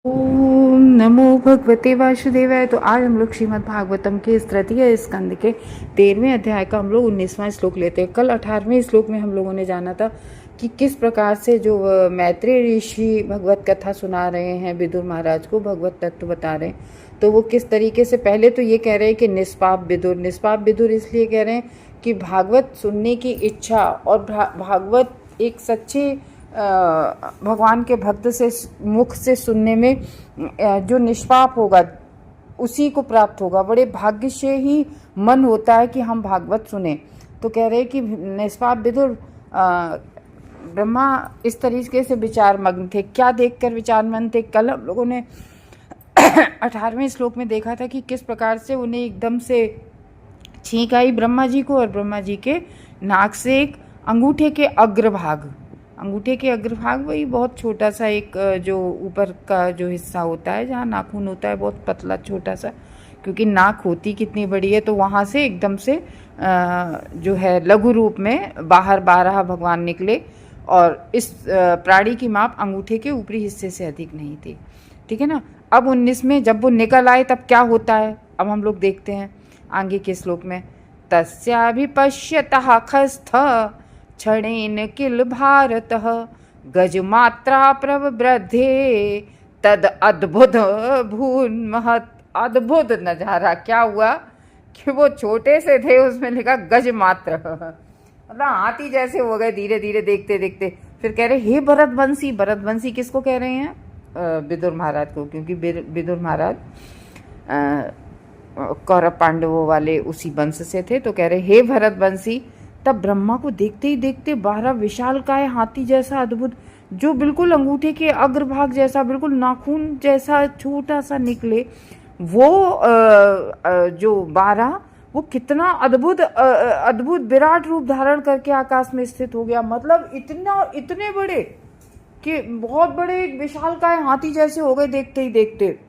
ओम नमो भगवते वासुदेवाय। तो आज हम लोग श्रीमद् भागवतम के इस तृतीय स्कंद के 13वें अध्याय का हम लोग 19वां श्लोक लेते हैं। कल 18वें श्लोक में हम लोगों ने जाना था कि किस प्रकार से जो मैत्रेय ऋषि भगवत कथा सुना रहे हैं, विदुर महाराज को भगवत तत्व बता रहे हैं। तो वो किस तरीके से, पहले तो ये कह रहे हैं कि निष्पाप विदुर इसलिए कह रहे हैं कि भागवत सुनने की इच्छा और भागवत एक सच्चे भगवान के भक्त से मुख से सुनने में जो निष्पाप होगा उसी को प्राप्त होगा। बड़े भाग्य से ही मन होता है कि हम भागवत सुने। तो कह रहे हैं कि निष्पाप विदुर ब्रह्मा इस तरीके से विचार मग्न थे। क्या देखकर विचार मग्न थे? कल हम लोगों ने 18वें श्लोक में देखा था कि किस प्रकार से उन्हें एकदम से छींक आई ब्रह्मा जी को, और ब्रह्मा जी के नाक से एक अंगूठे के अग्रभाग वही बहुत छोटा सा एक जो ऊपर का जो हिस्सा होता है जहाँ नाखून होता है, बहुत पतला छोटा सा, क्योंकि नाक होती कितनी बड़ी है, तो वहाँ से एकदम से जो है लघु रूप में बाहर 12 भगवान निकले। और इस प्राणी की माप अंगूठे के ऊपरी हिस्से से अधिक नहीं थी। ठीक है ना। अब 19 में जब वो निकल आए तब क्या होता है, अब हम लोग देखते हैं आगे के श्लोक में। तस्याभिपश्यतः खस्थ क्षणेन किल भारतः गजमात्रा प्रवृद्धे तद अद्भुत भून महत। अद्भुत नजारा क्या हुआ कि वो छोटे से थे, उसमें लिखा गज मात्र, मतलब हाथी जैसे हो गए धीरे धीरे देखते देखते। फिर कह रहे हे भरतवंशी किसको कह रहे हैं? विदुर महाराज को, क्योंकि विदुर महाराज कौरव पांडवों वाले उसी वंश से थे। तो कह रहे हे भरतवंशी। तब ब्रह्मा को देखते ही देखते 12 विशालकाय हाथी जैसा अद्भुत, जो बिल्कुल अंगूठे के अग्रभाग जैसा, बिल्कुल नाखून जैसा छोटा सा निकले, वो जो 12 वो कितना अद्भुत विराट रूप धारण करके आकाश में स्थित हो गया। मतलब इतने बड़े कि बहुत बड़े एक विशालकाय हाथी जैसे हो गए देखते ही देखते।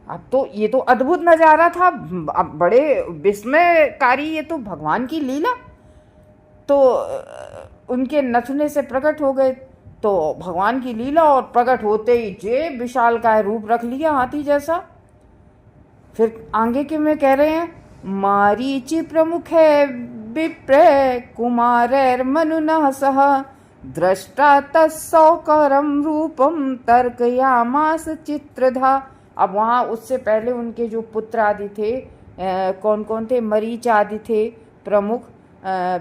अब तो ये तो अद्भुत नजारा था, अब बड़े विस्मयकारी, ये तो भगवान की लीला। तो उनके नथने से प्रकट हो गए, तो भगवान की लीला, और प्रकट होते ही जे विशालकाय रूप रख लिया हाथी जैसा। फिर आगे के में कह रहे हैं मारीचि प्रमुख है विप्र कुमारैर मनुना सह दृष्टा तत्सौकरम रूपम तर्कयामास चित्रधा। अब वहाँ उससे पहले उनके जो पुत्र आदि थे, कौन कौन थे? मरीच आदि थे प्रमुख,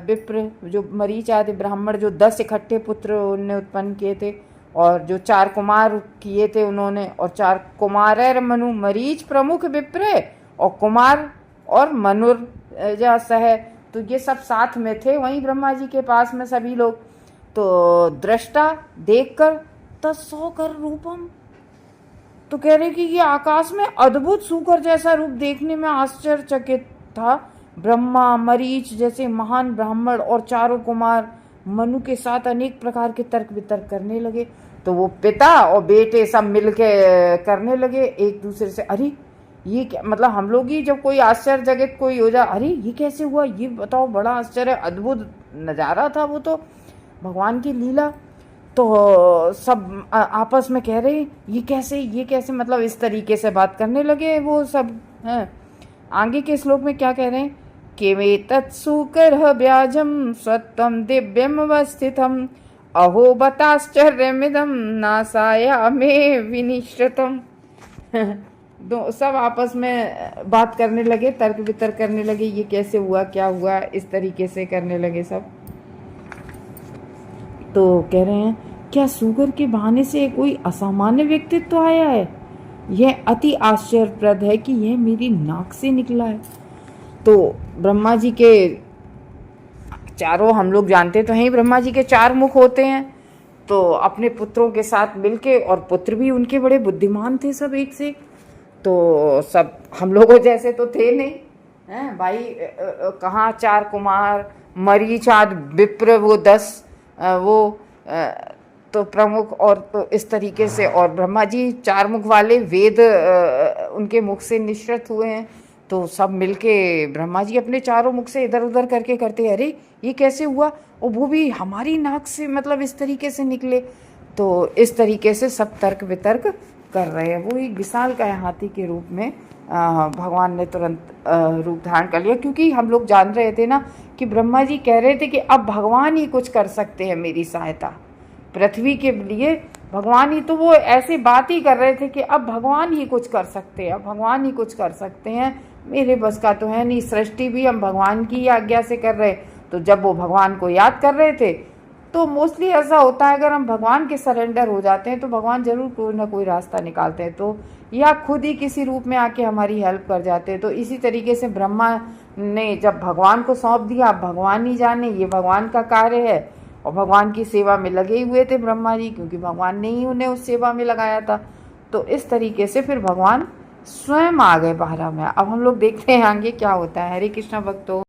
विप्र जो मरीच आदि ब्राह्मण, जो 10 इकट्ठे पुत्र उनने उत्पन्न किए थे, और जो 4 कुमार किए थे उन्होंने, और 4 कुमार मनु, मरीच प्रमुख विप्र और कुमार और मनुर सह, तो ये सब साथ में थे वहीं ब्रह्मा जी के पास में सभी लोग। तो दृष्टा देखकर तत्सौकर रूपम, तो कह रहे कि ये आकाश में अद्भुत सूकर जैसा रूप देखने में आश्चर्यचकित था। ब्रह्मा मरीच जैसे महान ब्राह्मण और 4 कुमार मनु के साथ अनेक प्रकार के तर्क वितर्क करने लगे। तो वो पिता और बेटे सब मिलके करने लगे एक दूसरे से, अरे ये क्या, मतलब हम लोग ही जब कोई आश्चर्यचकित कोई हो जाए, अरे ये कैसे हुआ, ये बताओ, बड़ा आश्चर्य अद्भुत नज़ारा था वो तो, भगवान की लीला। तो सब आपस में कह रहे ये कैसे, मतलब इस तरीके से बात करने लगे वो सब हैं। आगे के श्लोक में क्या कह रहे हैं? केवे तत्सुकर व्याजम स्वत्वम दिव्यम अवस्थितम अहो बताश्चर्यमिदम नासाया में विनिश्चितम। दो सब आपस में बात करने लगे, तर्क वितर्क करने लगे, ये कैसे हुआ, क्या हुआ, इस तरीके से करने लगे सब। तो कह रहे हैं क्या सूगर के बहाने से कोई असामान्य व्यक्तित्व आया है? यह अति आश्चर्यप्रद है कि यह मेरी नाक से निकला है। तो ब्रह्मा जी के चारों, हम लोग जानते तो हैं, ब्रह्मा जी के 4 मुख होते हैं। तो अपने पुत्रों के साथ मिलके, और पुत्र भी उनके बड़े बुद्धिमान थे सब एक से, तो सब हम लोगों जैसे तो थे नहीं हैं भाई। कहाँ 4 कुमार, मरीच आदि विप्र वो 10 वो तो प्रमुख, और तो इस तरीके से, और ब्रह्मा जी 4 मुख वाले, वेद उनके मुख से निश्चित हुए हैं। तो सब मिलके ब्रह्मा जी अपने 4 मुख से इधर उधर करके करते, अरे ये कैसे हुआ, और वो भी हमारी नाक से, मतलब इस तरीके से निकले। तो इस तरीके से सब तर्क वितर्क कर रहे हैं। वो एक विशालकाय हाथी के रूप में भगवान ने तुरंत रूप धारण कर लिया, क्योंकि हम लोग जान रहे थे ना कि ब्रह्मा जी कह रहे थे कि अब भगवान ही कुछ कर सकते हैं मेरी सहायता पृथ्वी के लिए। भगवान ही तो, वो ऐसे बात ही कर रहे थे कि अब भगवान ही कुछ कर सकते हैं, अब भगवान ही कुछ कर सकते हैं, मेरे बस का तो है नहीं, सृष्टि भी हम भगवान की ही आज्ञा से कर रहे। तो जब वो भगवान को याद कर रहे थे, तो मोस्टली ऐसा होता है अगर हम भगवान के सरेंडर हो जाते हैं तो भगवान जरूर कोई ना कोई रास्ता निकालते हैं, तो या खुद ही किसी रूप में आके हमारी हेल्प कर जाते हैं। तो इसी तरीके से ब्रह्मा ने जब भगवान को सौंप दिया, अब भगवान ही जाने, ये भगवान का कार्य है, और भगवान की सेवा में लगे हुए थे ब्रह्मा जी, क्योंकि भगवान ने ही उन्हें उस सेवा में लगाया था। तो इस तरीके से फिर भगवान स्वयं आ गए 12 में। अब हम लोग देखते हैं आगे क्या होता है। हरे कृष्णा भक्तों।